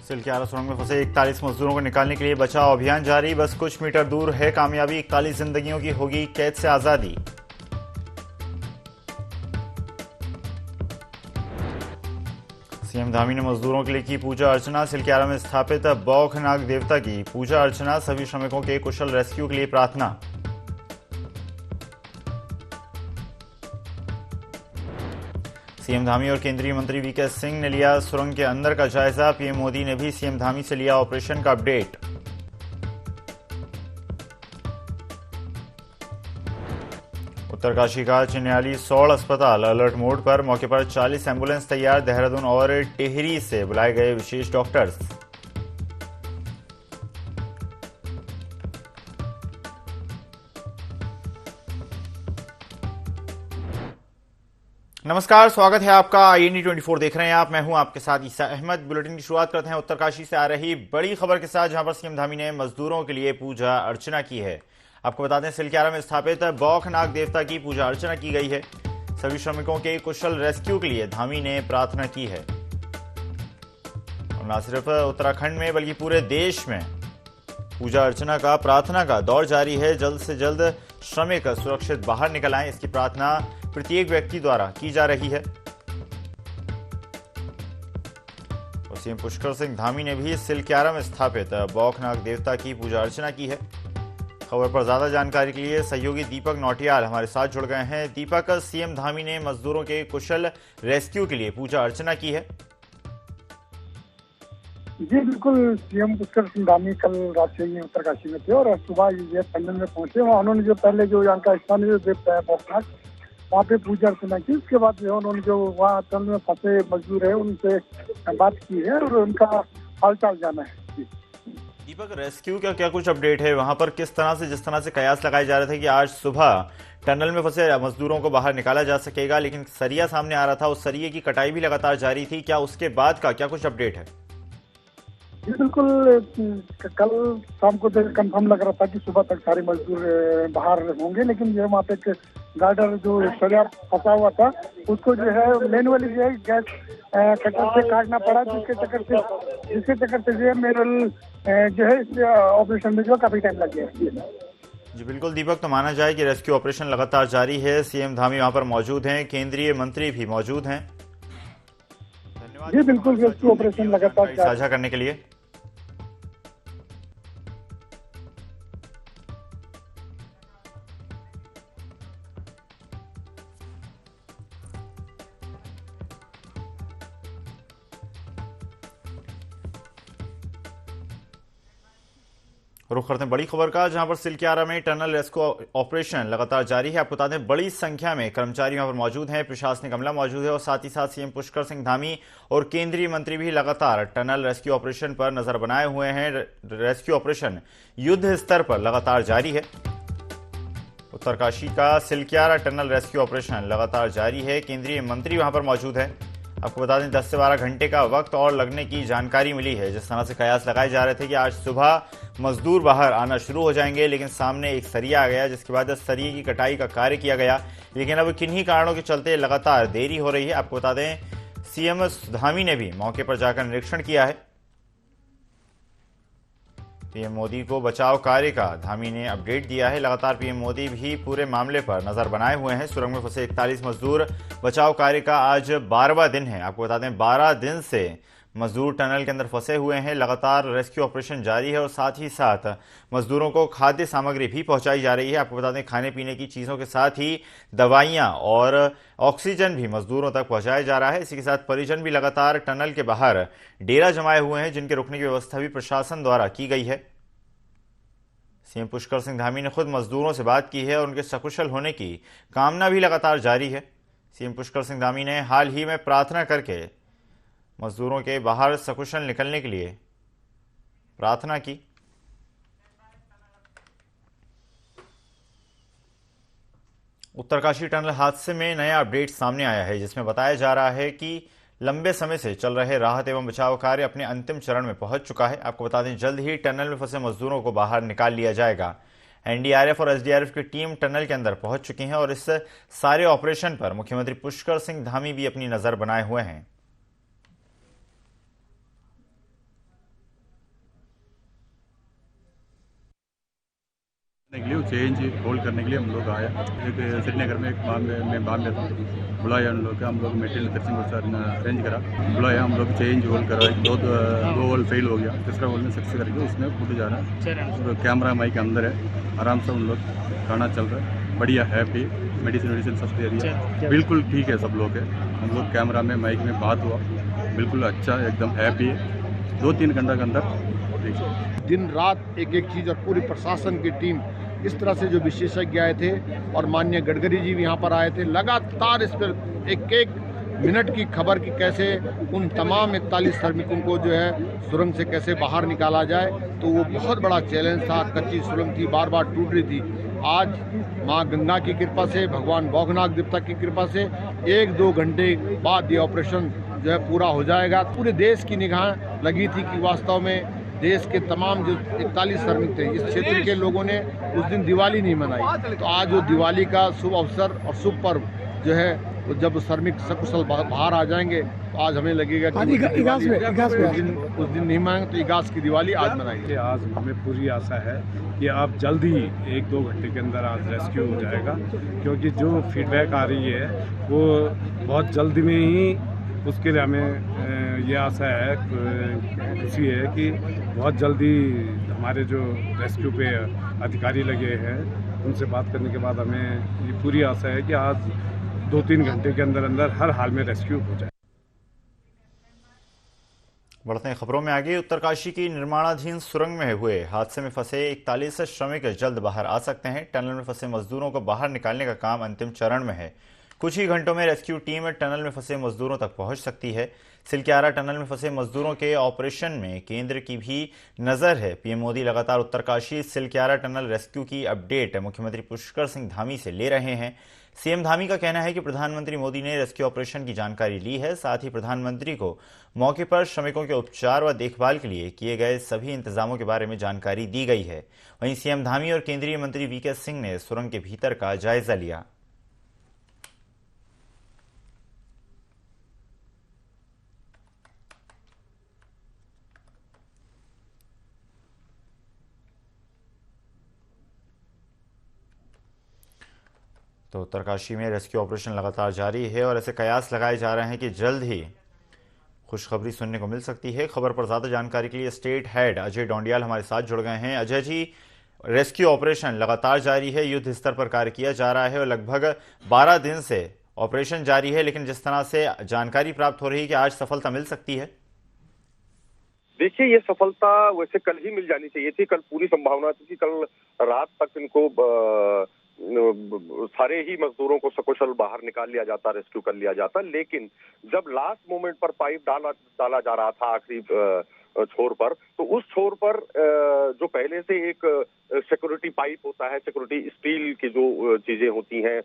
सिलक्यारा सुरंग में फंसे 41 मजदूरों को निकालने के लिए बचाव अभियान जारी। बस कुछ मीटर दूर है कामयाबी। 41 जिंदगियों की होगी कैद से आजादी। सीएम धामी ने मजदूरों के लिए की पूजा अर्चना। सिलक्यारा में स्थापित बौखनाग देवता की पूजा अर्चना। सभी श्रमिकों के कुशल रेस्क्यू के लिए प्रार्थना। सीएम धामी और केंद्रीय मंत्री वीके सिंह ने लिया सुरंग के अंदर का जायजा। पीएम मोदी ने भी सीएम धामी से लिया ऑपरेशन का अपडेट। उत्तरकाशी का चिन्याली सौड़ अस्पताल अलर्ट मोड पर। मौके पर 40 एम्बुलेंस तैयार। देहरादून और टिहरी से बुलाए गए विशेष डॉक्टर्स। नमस्कार, स्वागत है आपका। IND 24 देख रहे हैं आप। मैं हूं आपके साथ ईसा अहमद। बुलेटिन की शुरुआत करते हैं उत्तरकाशी से आ रही बड़ी खबर के साथ, जहां पर सीएम धामी ने मजदूरों के लिए पूजा अर्चना की है। आपको बता दें, सिलक्यारा में स्थापित बौखनाग देवता की पूजा अर्चना की गई है। सभी श्रमिकों के कुशल रेस्क्यू के लिए धामी ने प्रार्थना की है। और न सिर्फ उत्तराखंड में बल्कि पूरे देश में पूजा अर्चना का, प्रार्थना का दौर जारी है। जल्द से जल्द श्रमिक सुरक्षित बाहर निकल आए, इसकी प्रार्थना प्रत्येक व्यक्ति द्वारा की जा रही है। सीएम पुष्कर सिंह धामी ने भी सिलक्यारा में स्थापित बौखनाग देवता की पूजा अर्चना की है। खबर पर ज्यादा जानकारी के लिए सहयोगी दीपक नौटियाल हमारे साथ जुड़ गए हैं। दीपक, सीएम धामी ने मजदूरों के कुशल रेस्क्यू के लिए पूजा अर्चना की है। जी बिल्कुल, सीएम पुष्कर सिंह धामी कल रात से ही उत्तरकाशी में थे और सुबह ये टनल में पहुंचे। वहाँ उन्होंने जो पहले जो यहाँ का स्थानीय जो देवता है बौखनाग, वहाँ पे पूजा अर्चना की। उसके बाद जो उन्होंने जो वहाँ टनल में फंसे मजदूर है उनसे बात की है और उनका हालचाल जाना है। दीपक, रेस्क्यू का क्या कुछ अपडेट है वहां पर? किस तरह से, जिस तरह से कयास लगाए जा रहे थे कि आज सुबह टनल में फंसे मजदूरों को बाहर निकाला जा सकेगा, लेकिन सरिया सामने आ रहा था, उस सरिये की कटाई भी लगातार जारी थी, क्या उसके बाद का क्या कुछ अपडेट है? जी बिल्कुल, कल शाम को तो कंफर्म लग रहा था कि सुबह तक सारे मजदूर बाहर होंगे, लेकिन जो वहाँ पे एक गार्डर जो सरिया फंसा हुआ था उसको जो है मैनुअली जो है गैस कटर से काटना पड़ा, जिसके चक्कर से जो है मैनुअल जो है इस ऑपरेशन में जो काफी टाइम लग गया। जी बिल्कुल दीपक, तो माना जाए कि रेस्क्यू ऑपरेशन लगातार जारी है। सीएम धामी वहां पर मौजूद हैं, केंद्रीय मंत्री भी मौजूद हैं। धन्यवाद जी बिल्कुल, रेस्क्यू ऑपरेशन लगातार साझा करने के लिए। रुख करते हैं बड़ी खबर का, जहां पर सिलक्यारा में टनल रेस्क्यू ऑपरेशन लगातार जारी है। आपको बता दें, बड़ी संख्या में कर्मचारी वहां पर मौजूद हैं, प्रशासनिक अमला मौजूद है और साथ ही साथ सीएम पुष्कर सिंह धामी और केंद्रीय मंत्री भी लगातार टनल रेस्क्यू ऑपरेशन पर नजर बनाए हुए हैं। रेस्क्यू ऑपरेशन युद्ध स्तर पर लगातार जारी है। उत्तरकाशी का सिलक्यारा टनल रेस्क्यू ऑपरेशन लगातार जारी है। केंद्रीय मंत्री वहां पर मौजूद है। आपको बता दें, 10 से 12 घंटे का वक्त और लगने की जानकारी मिली है। जिस तरह से कयास लगाए जा रहे थे कि आज सुबह मजदूर बाहर आना शुरू हो जाएंगे, लेकिन सामने एक सरिया आ गया, जिसके बाद सरिये की कटाई का कार्य किया गया, लेकिन अब किन्हीं कारणों के चलते लगातार देरी हो रही है। आपको बता दें, सीएम धामी ने भी मौके पर जाकर निरीक्षण किया है। पीएम मोदी को बचाव कार्य का धामी ने अपडेट दिया है। लगातार पीएम मोदी भी पूरे मामले पर नजर बनाए हुए हैं। सुरंग में फंसे 41 मजदूर, बचाव कार्य का आज 12वां दिन है। आपको बता दें, 12 दिन से मजदूर टनल के अंदर फंसे हुए हैं। लगातार रेस्क्यू ऑपरेशन जारी है और साथ ही साथ मजदूरों को खाद्य सामग्री भी पहुंचाई जा रही है। आपको बता दें, खाने पीने की चीजों के साथ ही दवाइयां और ऑक्सीजन भी मजदूरों तक पहुंचाया जा रहा है। इसी के साथ परिजन भी लगातार टनल के बाहर डेरा जमाए हुए हैं, जिनके रुकने की व्यवस्था भी प्रशासन द्वारा की गई है। सीएम पुष्कर सिंह धामी ने खुद मजदूरों से बात की है और उनके सकुशल होने की कामना भी लगातार जारी है। सीएम पुष्कर सिंह धामी ने हाल ही में प्रार्थना करके मजदूरों के बाहर सकुशल निकलने के लिए प्रार्थना की। उत्तरकाशी टनल हादसे में नया अपडेट सामने आया है, जिसमें बताया जा रहा है कि लंबे समय से चल रहे राहत एवं बचाव कार्य अपने अंतिम चरण में पहुंच चुका है। आपको बता दें, जल्द ही टनल में फंसे मजदूरों को बाहर निकाल लिया जाएगा। एनडीआरएफ और एसडीआरएफ की टीम टनल के अंदर पहुंच चुकी है और इस सारे ऑपरेशन पर मुख्यमंत्री पुष्कर सिंह धामी भी अपनी नजर बनाए हुए हैं। के लिए चेंज होल्ड करने के लिए हम लोग आया। एक श्रीनगर में एक बाम था, बुलाया उन लोग का, हम लोग मेटेरियल खर्चिंग अरेंज करा, बुलाया, हम लोग चेंज होल्ड करा। दो होल फेल हो गया, तीसरा होल में सक्सेस करके उसमें फूट जा रहा है। कैमरा माइक अंदर है, आराम से उन लोग खाना चल रहा है, बढ़िया हैप्पी। मेडिसिन सब दे रही है, बिल्कुल ठीक है, सब लोग है। हम लोग कैमरा में माइक में बात हुआ, बिल्कुल अच्छा, एकदम हैप्पी है। 2-3 घंटा के अंदर दिन रात एक चीज़, और पूरी प्रशासन की टीम इस तरह से जो विशेषज्ञ आए थे और माननीय गडकरी जी भी यहाँ पर आए थे, लगातार इस पर एक मिनट की खबर कि कैसे उन तमाम 41 श्रमिकों को जो है सुरंग से कैसे बाहर निकाला जाए। तो वो बहुत बड़ा चैलेंज था। कच्ची सुरंग थी, बार बार टूट रही थी। आज माँ गंगा की कृपा से, भगवान भोगनाथ देवता की कृपा से 1-2 घंटे बाद ये ऑपरेशन जो है पूरा हो जाएगा। पूरे देश की निगाह लगी थी कि वास्तव में देश के तमाम जो 41 श्रमिक थे, इस क्षेत्र के लोगों ने उस दिन दिवाली नहीं मनाई। तो आज वो दिवाली का शुभ अवसर और शुभ पर्व जो है, जब श्रमिक सकुशल बाहर आ जाएंगे तो आज हमें लगेगा कि उस दिन नहीं मनाएंगे, तो इगास की दिवाली आज मनाएंगे। आज हमें पूरी आशा है कि आप जल्दी 1-2 घंटे के अंदर आज रेस्क्यू हो जाएगा, क्योंकि जो फीडबैक आ रही है वो बहुत जल्दी में ही, उसके लिए हमें ये आशा है, खुशी है कि बहुत जल्दी हमारे जो रेस्क्यू पे अधिकारी लगे हैं उनसे बात करने के बाद हमें ये पूरी आशा है कि आज 2-3 घंटे के अंदर अंदर हर हाल में रेस्क्यू हो जाए। बढ़ते हैं खबरों में आगे। उत्तरकाशी की निर्माणाधीन सुरंग में हुए हादसे में फंसे 41 श्रमिक जल्द बाहर आ सकते हैं। टनल में फंसे मजदूरों को बाहर निकालने का काम अंतिम चरण में है। कुछ ही घंटों में रेस्क्यू टीम टनल में फंसे मजदूरों तक पहुंच सकती है। सिलक्यारा टनल में फंसे मजदूरों के ऑपरेशन में केंद्र की भी नजर है। पीएम मोदी लगातार उत्तरकाशी सिलक्यारा टनल रेस्क्यू की अपडेट मुख्यमंत्री पुष्कर सिंह धामी से ले रहे हैं। सीएम धामी का कहना है कि प्रधानमंत्री मोदी ने रेस्क्यू ऑपरेशन की जानकारी ली है। साथ ही प्रधानमंत्री को मौके पर श्रमिकों के उपचार व देखभाल के लिए किए गए सभी इंतजामों के बारे में जानकारी दी गई है। वहीं सीएम धामी और केंद्रीय मंत्री वीके सिंह ने सुरंग के भीतर का जायजा लिया। तो उत्तरकाशी में रेस्क्यू ऑपरेशन लगातार जारी है और ऐसे कयास लगाए जा रहे हैं कि जल्द ही खुशखबरी सुनने को मिल सकती है। खबर पर ज्यादा जानकारी के लिए स्टेट हेड अजय डोंडियाल हमारे साथ जुड़ गए हैं। अजय जी, रेस्क्यू ऑपरेशन लगातार जारी है, युद्ध स्तर पर कार्य किया जा रहा है और लगभग 12 दिन से ऑपरेशन जारी है, लेकिन जिस तरह से जानकारी प्राप्त हो रही है कि आज सफलता मिल सकती है। देखिए, ये सफलता वैसे कल ही मिल जानी चाहिए थी। कल पूरी संभावना थी कि कल रात तक इनको सारे ही मजदूरों को सकुशल बाहर निकाल लिया जाता, रेस्क्यू कर लिया जाता। लेकिन जब लास्ट मोमेंट पर पाइप डाला जा रहा था आखिरी छोर पर, तो उस छोर पर जो पहले से एक सिक्योरिटी पाइप होता है, सिक्योरिटी स्टील की जो चीजें होती हैं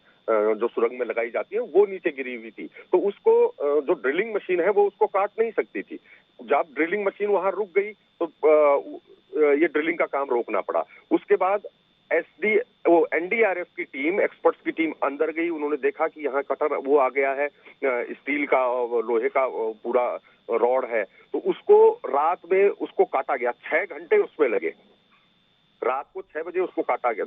जो सुरंग में लगाई जाती हैं, वो नीचे गिरी हुई थी। तो उसको जो ड्रिलिंग मशीन है वो उसको काट नहीं सकती थी। जब ड्रिलिंग मशीन वहां रुक गई तो ये ड्रिलिंग का काम रोकना पड़ा। उसके बाद एनडीआरएफ की टीम, एक्सपर्ट्स की टीम अंदर गई। उन्होंने देखा कि यहाँ कटर वो आ गया है, स्टील का लोहे का पूरा रॉड है, तो उसको रात में उसको काटा गया। 6 घंटे उसमें लगे। रात को 6 बजे उसको काटा गया,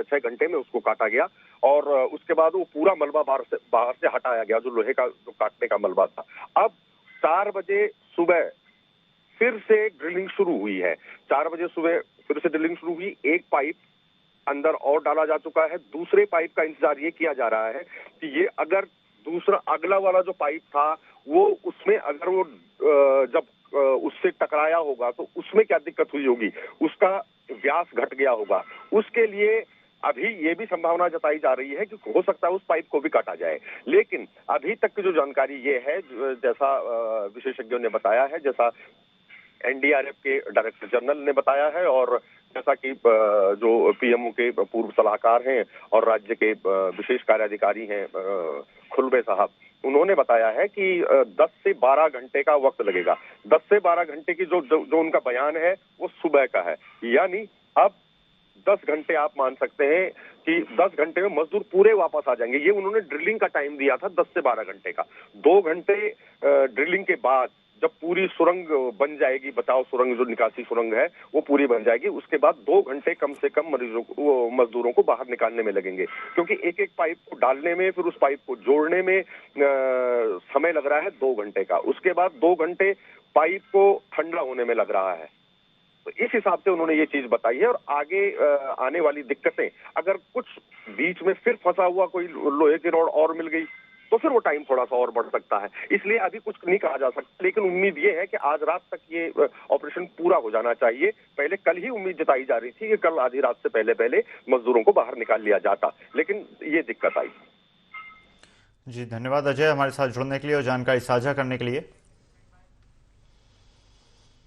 6 घंटे में उसको काटा गया और उसके बाद वो पूरा मलबा बाहर से हटाया गया, जो लोहे का जो काटने का मलबा था। अब 4 बजे सुबह फिर से ड्रिलिंग शुरू हुई है। 4 बजे सुबह फिर से ड्रिलिंग शुरू हुई। एक पाइप अंदर और डाला जा चुका है। दूसरे पाइप का इंतजार ये किया जा रहा है कि ये अगर दूसरा अगला वाला जो पाइप था वो उसमें अगर वो जब उससे टकराया होगा तो उसमें क्या दिक्कत हुई होगी, उसका व्यास घट गया होगा। उसके लिए अभी ये भी संभावना जताई जा रही है कि हो सकता है उस पाइप को भी काटा जाए। लेकिन अभी तक की जो जानकारी ये है, जैसा विशेषज्ञों ने बताया है, जैसा एनडीआरएफ के डायरेक्टर जनरल ने बताया है और जैसा कि जो पीएमओ के पूर्व सलाहकार हैं और राज्य के विशेष कार्याधिकारी हैं खुलबे साहब, उन्होंने बताया है कि 10 से 12 घंटे का वक्त लगेगा। 10 से 12 घंटे की जो उनका बयान है वो सुबह का है, यानी अब 10 घंटे आप मान सकते हैं कि 10 घंटे में मजदूर पूरे वापस आ जाएंगे। ये उन्होंने ड्रिलिंग का टाइम दिया था 10 से 12 घंटे का। 2 घंटे ड्रिलिंग के बाद जब पूरी सुरंग बन जाएगी, बचाव सुरंग जो निकासी सुरंग है वो पूरी बन जाएगी, उसके बाद 2 घंटे कम से कम मजदूरों को बाहर निकालने में लगेंगे, क्योंकि एक एक पाइप को डालने में, फिर उस पाइप को जोड़ने में समय लग रहा है 2 घंटे का। उसके बाद 2 घंटे पाइप को ठंडा होने में लग रहा है। तो इस हिसाब से उन्होंने ये चीज बताई है। और आगे आने वाली दिक्कतें, अगर कुछ बीच में फिर फंसा हुआ कोई लोहे की रॉड और मिल गई तो फिर वो टाइम थोड़ा सा और बढ़ सकता है। इसलिए अभी कुछ नहीं कहा जा सकता, लेकिन उम्मीद ये है कि आज रात तक ये ऑपरेशन पूरा हो जाना चाहिए। पहले कल ही उम्मीद जताई जा रही थी कि कल आधी रात से पहले पहले मजदूरों को बाहर निकाल लिया जाता, लेकिन ये दिक्कत आई। जी धन्यवाद अजय, हमारे साथ जुड़ने के लिए और जानकारी साझा करने के लिए।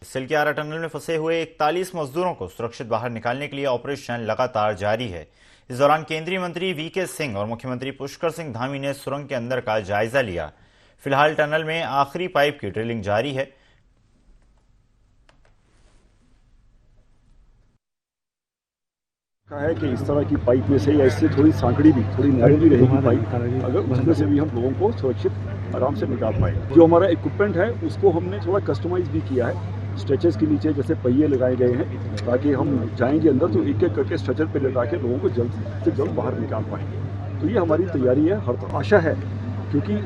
सिलकियारा टनल में फंसे हुए 41 मजदूरों को सुरक्षित बाहर निकालने के लिए ऑपरेशन लगातार जारी है। इस दौरान केंद्रीय मंत्री वीके सिंह और मुख्यमंत्री पुष्कर सिंह धामी ने सुरंग के अंदर का जायजा लिया। फिलहाल टनल में आखिरी पाइप की ड्रिलिंग जारी है। कहा है कि इस तरह की पाइप में से या इससे थोड़ी सांकड़ी भी, थोड़ी नैरो भी रहेगी पाइप, अगर उसमें से भी हम लोगों को सुरक्षित आराम से निकाल पाए। जो हमारा इक्विपमेंट है उसको हमने थोड़ा कस्टमाइज भी किया है। स्ट्रेचर्स के नीचे जैसे पहिए लगाए गए हैं ताकि हम जाएंगे अंदर तो एक एक करके स्ट्रेचर पे लगा के लोगों को जल्द से जल्द बाहर निकाल पाएंगे। तो ये हमारी तैयारी है, हर आशा है, क्योंकि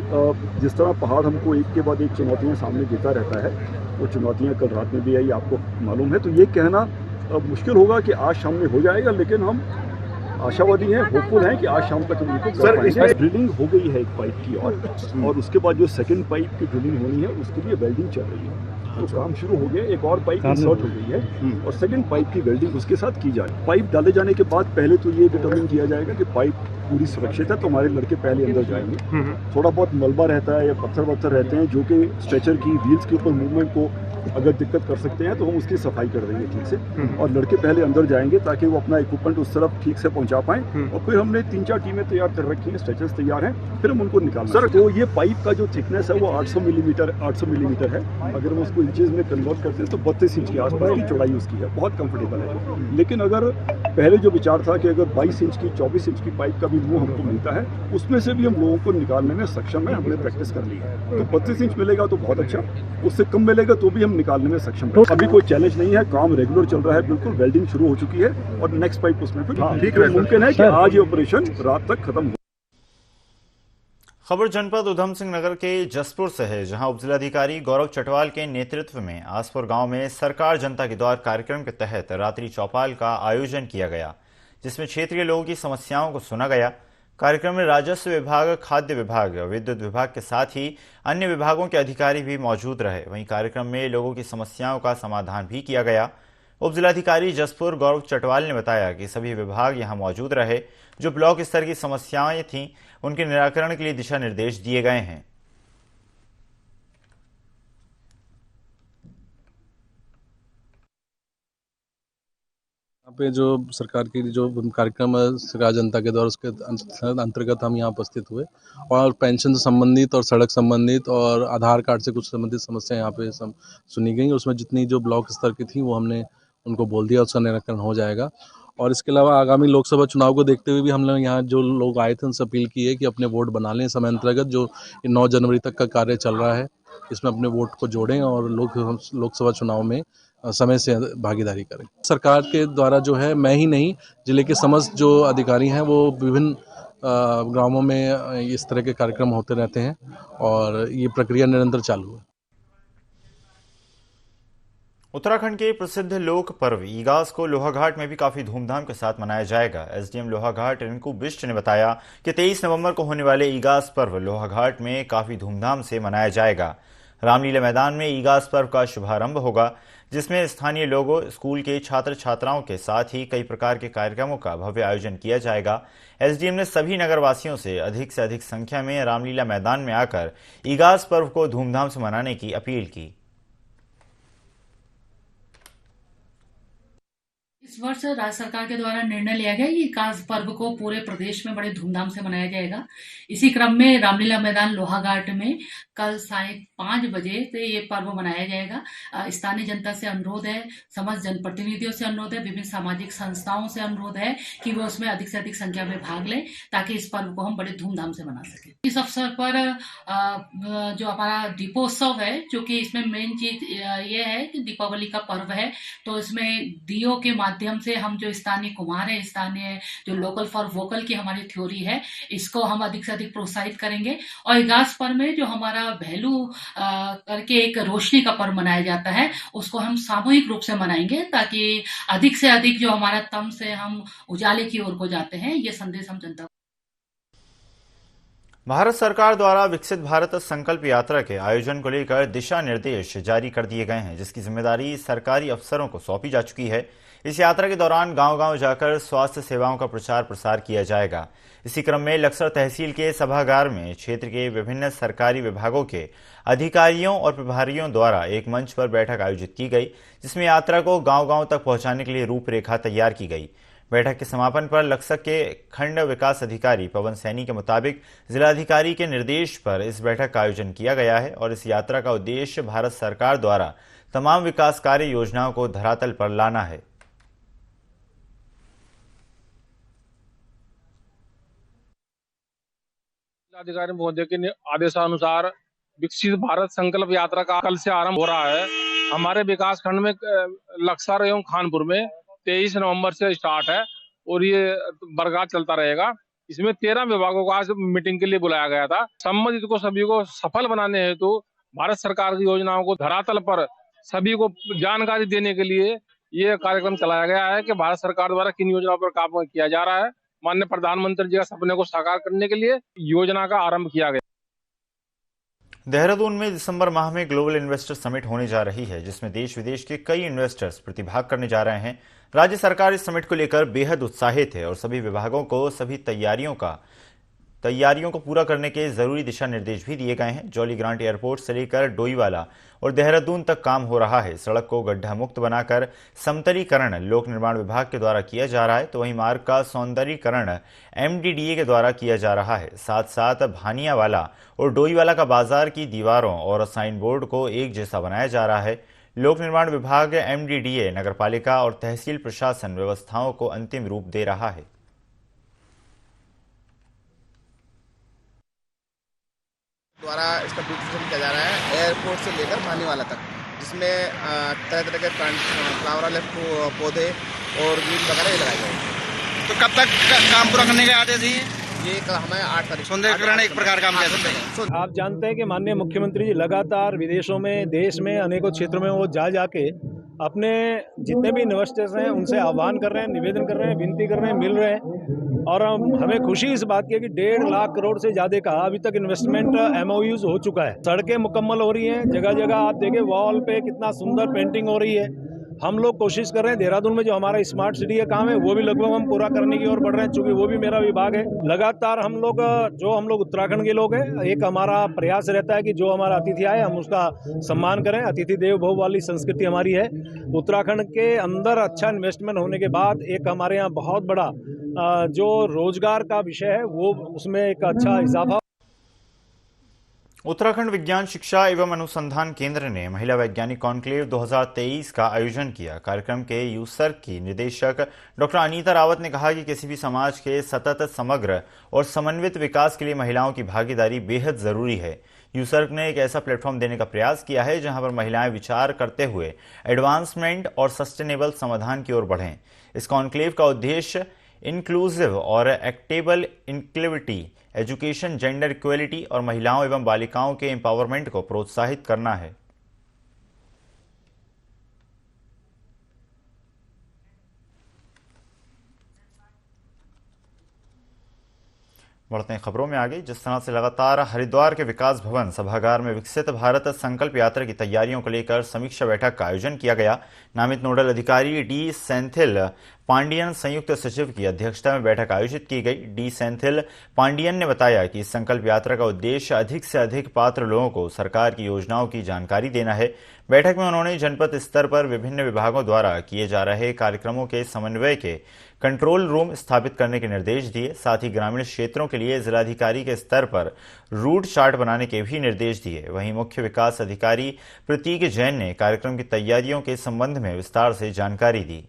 जिस तरह पहाड़ हमको एक के बाद एक चुनौतियाँ सामने देता रहता है, वो चुनौतियाँ कल रात में भी आई, आपको मालूम है। तो ये कहना मुश्किल होगा कि आज शाम में हो जाएगा, लेकिन हम आशावादी हैं, होपफुल हैं कि आज शाम तक हम उनको कर पाएंगे। ड्रिलिंग हो गई है एक पाइप की और उसके बाद जो सेकंड पाइप की ड्रिलिंग होनी है उसके लिए वेल्डिंग चल रही है। तो काम शुरू हो गया, एक और पाइप इंसर्ट हो गई है और सेकंड पाइप की वेल्डिंग उसके साथ की जाए। पाइप डाले जाने के बाद पहले तो ये डिटरमिन किया जाएगा कि पाइप पूरी सुरक्षित है, तो हमारे लड़के पहले अंदर जाएंगे। थोड़ा बहुत मलबा रहता है या पत्थर रहते हैं जो कि स्ट्रेचर की व्हील्स के ऊपर मूवमेंट को अगर दिक्कत कर सकते हैं, तो हम उसकी सफाई कर देंगे ठीक से, और लड़के पहले अंदर जाएंगे ताकि वो अपना इक्विपमेंट उस तरफ ठीक से पहुंचा पाएं। और फिर हमने 3-4 टीमें तैयार कर रखी हैं, स्ट्रेचर्स तैयार हैं, फिर हम उनको निकालना। सर तो ये पाइप का जो थिकनेस है वो 800 मिलीमीटर है। अगर हम उसको इंचेस में कन्वर्ट करते हैं तो 32 इंच के आसपास की चौड़ाई उसकी है, बहुत कंफर्टेबल है। लेकिन अगर पहले जो विचार था कि अगर 22 इंच की 24 इंच की पाइप का भी मुंह हमको मिलता है, उसमें से भी हम लोगों को निकालने में सक्षम है, हमने प्रैक्टिस कर ली है। तो 32 इंच मिलेगा तो बहुत अच्छा, उससे कम मिलेगा तो भी हम निकालने में सक्षम है। अभी कोई चैलेंज नहीं है, काम रेगुलर चल रहा है, बिल्कुल वेल्डिंग शुरू हो चुकी है और नेक्स्ट पाइप उसमें फिर ठीक है। मुमकिन है कि आज ये ऑपरेशन रात तक खत्म हो। खबर जनपद उधम सिंह नगर के जसपुर से है, जहां उपजिलाधिकारी गौरव चटवाल के नेतृत्व में आसपुर गांव में सरकार जनता के द्वार कार्यक्रम के तहत रात्रि चौपाल का आयोजन किया गया, जिसमें क्षेत्रीय लोगों की समस्याओं को सुना गया। कार्यक्रम में राजस्व विभाग, खाद्य विभाग, विद्युत विभाग के साथ ही अन्य विभागों के अधिकारी भी मौजूद रहे। वहीं कार्यक्रम में लोगों की समस्याओं का समाधान भी किया गया। उपजिलाधिकारी जसपुर गौरव चटवाल ने बताया कि सभी विभाग यहां मौजूद रहे। जो ब्लॉक स्तर की समस्याएं थीं उनके निराकरण के लिए दिशा निर्देश दिए गए हैं। यहाँ पे जो सरकार की जो कार्यक्रम है सरकार जनता के द्वारा, उसके अंतर्गत हम यहाँ उपस्थित हुए और पेंशन से संबंधित और सड़क संबंधित और आधार कार्ड से कुछ संबंधित समस्याएं यहाँ पे सुनी गई। उसमें जितनी जो ब्लॉक स्तर की थी वो हमने उनको बोल दिया, उसका निराकरण हो जाएगा। और इसके अलावा आगामी लोकसभा चुनाव को देखते हुए भी हम लोग यहाँ जो लोग आए थे उनसे अपील की है कि अपने वोट बना लें। समय अंतर्गत जो 9 जनवरी तक का कार्य चल रहा है, इसमें अपने वोट को जोड़ें और लोकसभा चुनाव में समय से भागीदारी करें। सरकार के द्वारा जो है, मैं ही नहीं, जिले के समस्त जो अधिकारी हैं वो विभिन्न गांवों में इस तरह के कार्यक्रम होते रहते हैं और ये प्रक्रिया निरंतर चालू है। उत्तराखंड के प्रसिद्ध लोक पर्व ईगास को लोहाघाट में भी काफी धूमधाम के साथ मनाया जाएगा। एसडीएम लोहाघाट रिंकू बिष्ट ने बताया कि 23 नवंबर को होने वाले ईगास पर्व लोहाघाट में काफी धूमधाम से मनाया जाएगा। रामलीला मैदान में ईगास पर्व का शुभारंभ होगा, जिसमें स्थानीय लोगों, स्कूल के छात्र छात्राओं के साथ ही कई प्रकार के कार्यक्रमों का भव्य आयोजन किया जाएगा। एसडीएम ने सभी नगरवासियों से अधिक संख्या में रामलीला मैदान में आकर ईगास पर्व को धूमधाम से मनाने की अपील की। इस वर्ष राज्य सरकार के द्वारा निर्णय लिया गया कि विकास पर्व को पूरे प्रदेश में बड़े धूमधाम से मनाया जाएगा। इसी क्रम में रामलीला मैदान लोहाघाट में कल 5:30 बजे से ये पर्व मनाया जाएगा। स्थानीय जनता से अनुरोध है, समस्त जनप्रतिनिधियों से अनुरोध है, विभिन्न सामाजिक संस्थाओं से अनुरोध है कि वो उसमें अधिक से अधिक संख्या में भाग लें ताकि इस पर्व को हम बड़े धूमधाम से मना सकें। इस अवसर पर जो हमारा दीपोत्सव है, जो कि इसमें मेन चीज ये है कि दीपावली का पर्व है, तो इसमें दियों के माध्यम से हम जो स्थानीय कुम्हार है, स्थानीय जो लोकल फॉर वोकल की हमारी थ्योरी है, इसको हम अधिक से अधिक प्रोत्साहित करेंगे। और इगास पर्व में जो हमारा भैलू करके एक रोशनी का पर्व मनाया जाता है, उसको हम सामूहिक रूप से मनाएंगे ताकि अधिक से अधिक जो हमारा तम से हम उजाले की ओर को जाते हैं, ये संदेश हम जनता। भारत सरकार द्वारा विकसित भारत संकल्प यात्रा के आयोजन को लेकर दिशा निर्देश जारी कर दिए गए हैं, जिसकी जिम्मेदारी सरकारी अफसरों को सौंपी जा चुकी है। इस यात्रा के दौरान गांव-गांव जाकर स्वास्थ्य सेवाओं का प्रचार प्रसार किया जाएगा। इसी क्रम में लक्सर तहसील के सभागार में क्षेत्र के विभिन्न सरकारी विभागों के अधिकारियों और प्रभारियों द्वारा एक मंच पर बैठक आयोजित की गई, जिसमें यात्रा को गांव-गांव तक पहुंचाने के लिए रूपरेखा तैयार की गई। बैठक के समापन पर लक्सर के खंड विकास अधिकारी पवन सैनी के मुताबिक जिलाधिकारी के निर्देश पर इस बैठक का आयोजन किया गया है और इस यात्रा का उद्देश्य भारत सरकार द्वारा तमाम विकास कार्य योजनाओं को धरातल पर लाना है। जिलाधिकारी महोदय के आदेशानुसार विकसित भारत संकल्प यात्रा का कल से आरंभ हो रहा है। हमारे विकास खंड में लक्सर एवं खानपुर में 23 नवंबर से स्टार्ट है और ये बरगाह चलता रहेगा। इसमें 13 विभागों को आज मीटिंग के लिए बुलाया गया था। संबंधित को सभी को सफल बनाने हेतु भारत सरकार की योजनाओं को धरातल पर सभी को जानकारी देने के लिए ये कार्यक्रम चलाया गया है कि भारत सरकार द्वारा किन योजनाओं पर काम किया जा रहा है। माननीय प्रधानमंत्री जी का सपने को साकार करने के लिए योजना का आरंभ किया गया। देहरादून में दिसंबर माह में ग्लोबल इन्वेस्टर समिट होने जा रही है, जिसमें देश विदेश के कई इन्वेस्टर्स प्रतिभाग करने जा रहे हैं। राज्य सरकार इस समिट को लेकर बेहद उत्साहित है और सभी विभागों को सभी तैयारियों को पूरा करने के जरूरी दिशा निर्देश भी दिए गए हैं। जॉली ग्रांट एयरपोर्ट से लेकर डोईवाला और देहरादून तक काम हो रहा है। सड़क को गड्ढा मुक्त बनाकर समतलीकरण लोक निर्माण विभाग के द्वारा किया जा रहा है, तो वहीं मार्ग का सौंदर्यीकरण MDDA के द्वारा किया जा रहा है। साथ साथ भानियावाला और डोईवाला का बाजार की दीवारों और साइन बोर्ड को एक जैसा बनाया जा रहा है। लोक निर्माण विभाग, MDDA, नगरपालिका और तहसील प्रशासन व्यवस्थाओं को अंतिम रूप दे रहा है। द्वारा इसका ब्यूटिफिकेशन किया जा रहा है एयरपोर्ट से लेकर भानीवाला तक, जिसमें तरह तरह के फ्लावर वाले पौधे और ग्रीन वगैरह लगाए गए। तो कब तक काम पूरा करने के आदेश दिए? ये हमें 8 तारीख। सौंदर्यीकरण एक प्रकार काम कैसे? आप जानते हैं कि माननीय मुख्यमंत्री जी लगातार विदेशों में, देश में अनेकों क्षेत्रों में वो जाके अपने जितने भी इन्वेस्टर्स हैं उनसे आह्वान कर रहे हैं, निवेदन कर रहे हैं, विनती कर रहे हैं, मिल रहे हैं। और हमें खुशी इस बात की है कि 1.5 लाख करोड़ से ज़्यादा का अभी तक इन्वेस्टमेंट MOUs हो चुका है। सड़कें मुकम्मल हो रही हैं, जगह जगह आप देखें वॉल पे कितना सुंदर पेंटिंग हो रही है। हम लोग कोशिश कर रहे हैं देहरादून में जो हमारा स्मार्ट सिटी का काम है वो भी लगभग हम पूरा करने की ओर बढ़ रहे हैं, चूंकि वो भी मेरा विभाग है। लगातार हम लोग उत्तराखंड के लोग हैं, एक हमारा प्रयास रहता है कि जो हमारा अतिथि आए हम उसका सम्मान करें। अतिथि देव भव वाली संस्कृति हमारी है। उत्तराखंड के अंदर अच्छा इन्वेस्टमेंट होने के बाद एक हमारे यहाँ बहुत बड़ा जो रोजगार का विषय है वो उसमें एक अच्छा इजाफा। उत्तराखंड विज्ञान शिक्षा एवं अनुसंधान केंद्र ने महिला वैज्ञानिक कॉन्क्लेव 2023 का आयोजन किया। कार्यक्रम के यूसर्क की निदेशक डॉक्टर अनीता रावत ने कहा कि किसी भी समाज के सतत, समग्र और समन्वित विकास के लिए महिलाओं की भागीदारी बेहद जरूरी है। यूसर्क ने एक ऐसा प्लेटफॉर्म देने का प्रयास किया है जहां पर महिलाएं विचार करते हुए एडवांसमेंट और सस्टेनेबल समाधान की ओर बढ़ें। इस कॉन्क्लेव का उद्देश्य इंक्लूसिव और एक्टेबल इंक्लुसिविटी, एजुकेशन, जेंडर इक्वलिटी और महिलाओं एवं बालिकाओं के एम्पावरमेंट को प्रोत्साहित करना है। बढ़ते हैं खबरों में आगे। जिस तरह से लगातार हरिद्वार के विकास भवन सभागार में विकसित भारत संकल्प यात्रा की तैयारियों को लेकर समीक्षा बैठक का आयोजन किया गया। नामित नोडल अधिकारी D सेंथिल पांडियन संयुक्त सचिव की अध्यक्षता में बैठक आयोजित की गई। डी सेंथिल पांडियन ने बताया कि इस संकल्प यात्रा का उद्देश्य अधिक से अधिक पात्र लोगों को सरकार की योजनाओं की जानकारी देना है। बैठक में उन्होंने जनपद स्तर पर विभिन्न विभागों द्वारा किए जा रहे कार्यक्रमों के समन्वय के कंट्रोल रूम स्थापित करने के निर्देश दिए। साथ ही ग्रामीण क्षेत्रों के लिए जिलाधिकारी के स्तर पर रूट चार्ट बनाने के भी निर्देश दिए। वहीं मुख्य विकास अधिकारी प्रतीक जैन ने कार्यक्रम की तैयारियों के संबंध में विस्तार से जानकारी दी।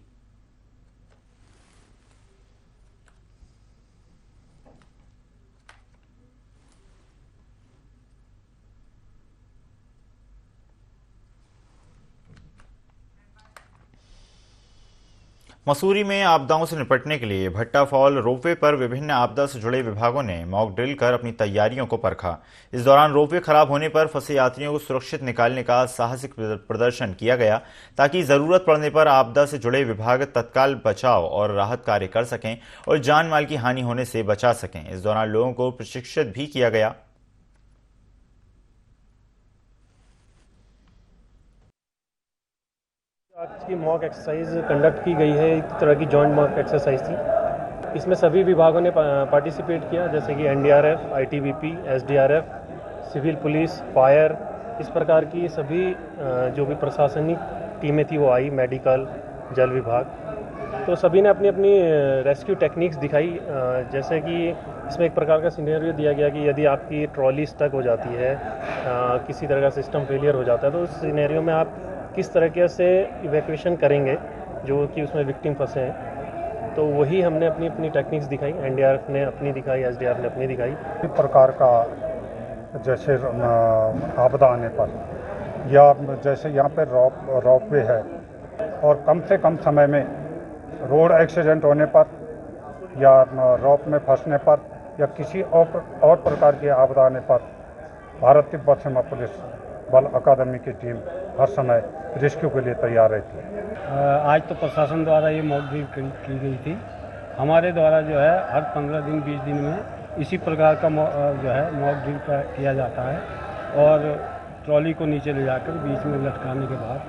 मसूरी में आपदाओं से निपटने के लिए भट्टा फॉल रोपवे पर विभिन्न आपदा से जुड़े विभागों ने मॉक ड्रिल कर अपनी तैयारियों को परखा। इस दौरान रोपवे खराब होने पर फंसे यात्रियों को सुरक्षित निकालने का साहसिक प्रदर्शन किया गया, ताकि जरूरत पड़ने पर आपदा से जुड़े विभाग तत्काल बचाव और राहत कार्य कर सकें और जान माल की हानि होने से बचा सकें। इस दौरान लोगों को प्रशिक्षित भी किया गया। आज की मॉक एक्सरसाइज कंडक्ट की गई है। एक तरह की जॉइंट मॉक एक्सरसाइज थी। इसमें सभी विभागों ने पार्टिसिपेट किया, जैसे कि NDRF, ITBP, SDRF, civil police, fire, इस प्रकार की सभी जो भी प्रशासनिक टीमें थी वो आई, मेडिकल, जल विभाग, तो सभी ने अपनी अपनी रेस्क्यू टेक्निक्स दिखाई। जैसे कि इसमें एक प्रकार का सिनेरियो दिया गया कि यदि आपकी ट्रॉली स्टक हो जाती है, किसी तरह का सिस्टम फेलियर हो जाता है, तो उस सिनेरियो में आप किस तरीके से इवैक्यूएशन करेंगे जो कि उसमें विक्टिम फंसे हैं। तो वही हमने अपनी अपनी टेक्निक्स दिखाई। एनडीआरएफ ने अपनी दिखाई, एसडीआरएफ ने अपनी दिखाई। इस प्रकार का जैसे आपदा आने पर या जैसे यहाँ पर रोपवे है और कम से कम समय में रोड एक्सीडेंट होने पर या रोप में फंसने पर या किसी और प्रकार की आपदा आने पर भारत तिब्बत सीमा पुलिस बल अकादमी की टीम हर समय रेस्क्यू के लिए तैयार रहती है। आज तो प्रशासन द्वारा ये मॉक ड्रिल की गई थी। हमारे द्वारा जो है हर 15 दिन 20 दिन में इसी प्रकार का जो है मॉक ड्रिल किया जाता है और ट्रॉली को नीचे ले जाकर बीच में लटकाने के बाद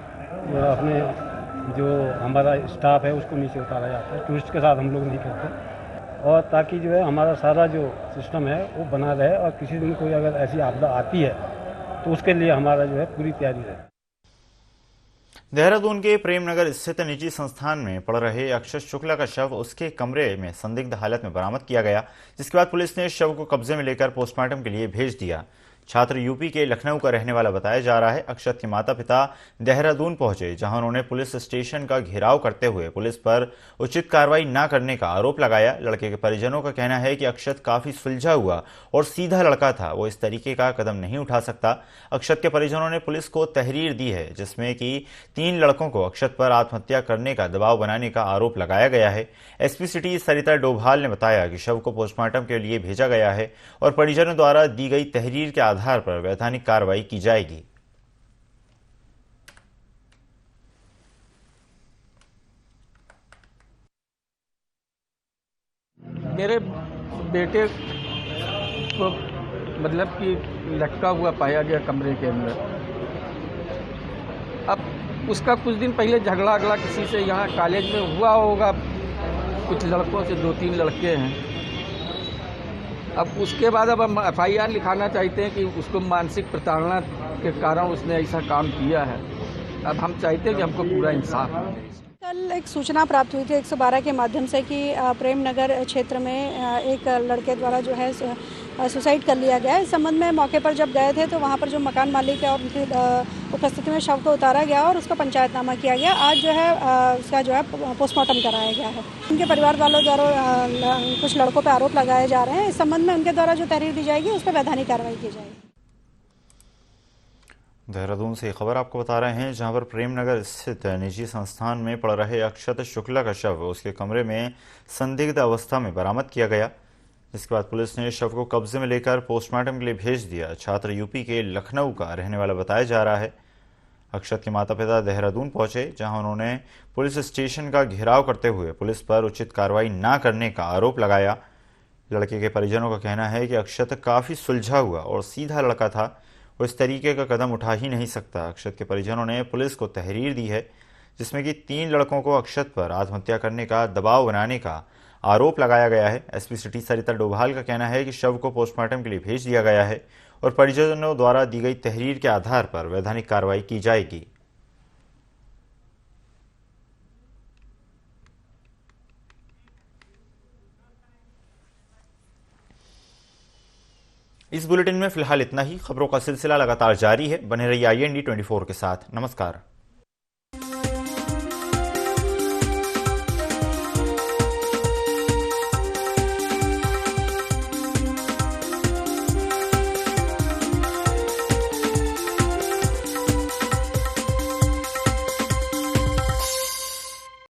अपने जो हमारा स्टाफ है उसको नीचे उतारा जाता है। टूरिस्ट के साथ हम लोग नहीं करते, और ताकि जो है हमारा सारा जो सिस्टम है वो बना रहे और किसी दिन कोई अगर ऐसी आपदा आती है तो उसके लिए हमारा जो है पूरी तैयारी रहे। देहरादून के प्रेमनगर स्थित निजी संस्थान में पड़ रहे अक्षत शुक्ला का शव उसके कमरे में संदिग्ध हालत में बरामद किया गया, जिसके बाद पुलिस ने शव को कब्जे में लेकर पोस्टमार्टम के लिए भेज दिया। छात्र यूपी के लखनऊ का रहने वाला बताया जा रहा है। अक्षत के माता पिता देहरादून पहुंचे, जहां उन्होंने पुलिस स्टेशन का घेराव करते हुए पुलिस पर उचित कार्रवाई न करने का आरोप लगाया। लड़के के परिजनों का कहना है कि अक्षत काफी सुलझा हुआ और सीधा लड़का था, वो इस तरीके का कदम नहीं उठा सकता। अक्षत के परिजनों ने पुलिस को तहरीर दी है, जिसमें कि 3 लड़कों को अक्षत पर आत्महत्या करने का दबाव बनाने का आरोप लगाया गया है। एसपी सिटी सरिता डोभाल ने बताया कि शव को पोस्टमार्टम के लिए भेजा गया है और परिजनों द्वारा दी गई तहरीर के आधार पर वैधानिक कार्रवाई की जाएगी। मेरे बेटे को मतलब कि लटका हुआ पाया गया कमरे के अंदर। अब उसका कुछ दिन पहले झगड़ा किसी से यहाँ कॉलेज में हुआ होगा, कुछ लड़कों से, 2-3 लड़के हैं। अब उसके बाद अब हम FIR लिखाना चाहते हैं कि उसको मानसिक प्रताड़ना के कारण उसने ऐसा काम किया है। अब हम चाहते हैं कि हमको पूरा इंसाफ मिले। कल एक सूचना प्राप्त हुई थी 112 के माध्यम से कि प्रेमनगर क्षेत्र में एक लड़के द्वारा जो है सुसाइड कर लिया गया। इस संबंध में मौके पर जब गए थे तो वहां पर जो मकान मालिक है और उनकी उपस्थिति में शव को उतारा गया और उसका पंचायतनामा किया गया। आज जो है उसका जो है पोस्टमार्टम कराया गया है। उनके परिवार वालों द्वारा कुछ लड़कों पर आरोप लगाए जा रहे हैं। इस संबंध में उनके द्वारा जो तहरीर दी जाएगी उस पर वैधानिक कार्रवाई की जाएगी। देहरादून से खबर आपको बता रहे हैं, जहां पर प्रेमनगर स्थित निजी संस्थान में पड़ रहे अक्षत शुक्ला का शव उसके कमरे में संदिग्ध अवस्था में बरामद किया गया, जिसके बाद पुलिस ने शव को कब्जे में लेकर पोस्टमार्टम के लिए भेज दिया। छात्र यूपी के लखनऊ का रहने वाला बताया जा रहा है। अक्षत के माता पिता देहरादून पहुंचे, जहां उन्होंने पुलिस स्टेशन का घेराव करते हुए पुलिस पर उचित कार्रवाई न करने का आरोप लगाया। लड़के के परिजनों का कहना है कि अक्षत काफी सुलझा हुआ और सीधा लड़का था, वो इस तरीके का कदम उठा ही नहीं सकता। अक्षत के परिजनों ने पुलिस को तहरीर दी है, जिसमें कि 3 लड़कों को अक्षत पर आत्महत्या करने का दबाव बनाने का आरोप लगाया गया है। एसपी सिटी सरिता डोभाल का कहना है कि शव को पोस्टमार्टम के लिए भेज दिया गया है और परिजनों द्वारा दी गई तहरीर के आधार पर वैधानिक कार्रवाई की जाएगी। इस बुलेटिन में फिलहाल इतना ही। खबरों का सिलसिला लगातार जारी है। बने रहिए IND 24 के साथ। नमस्कार।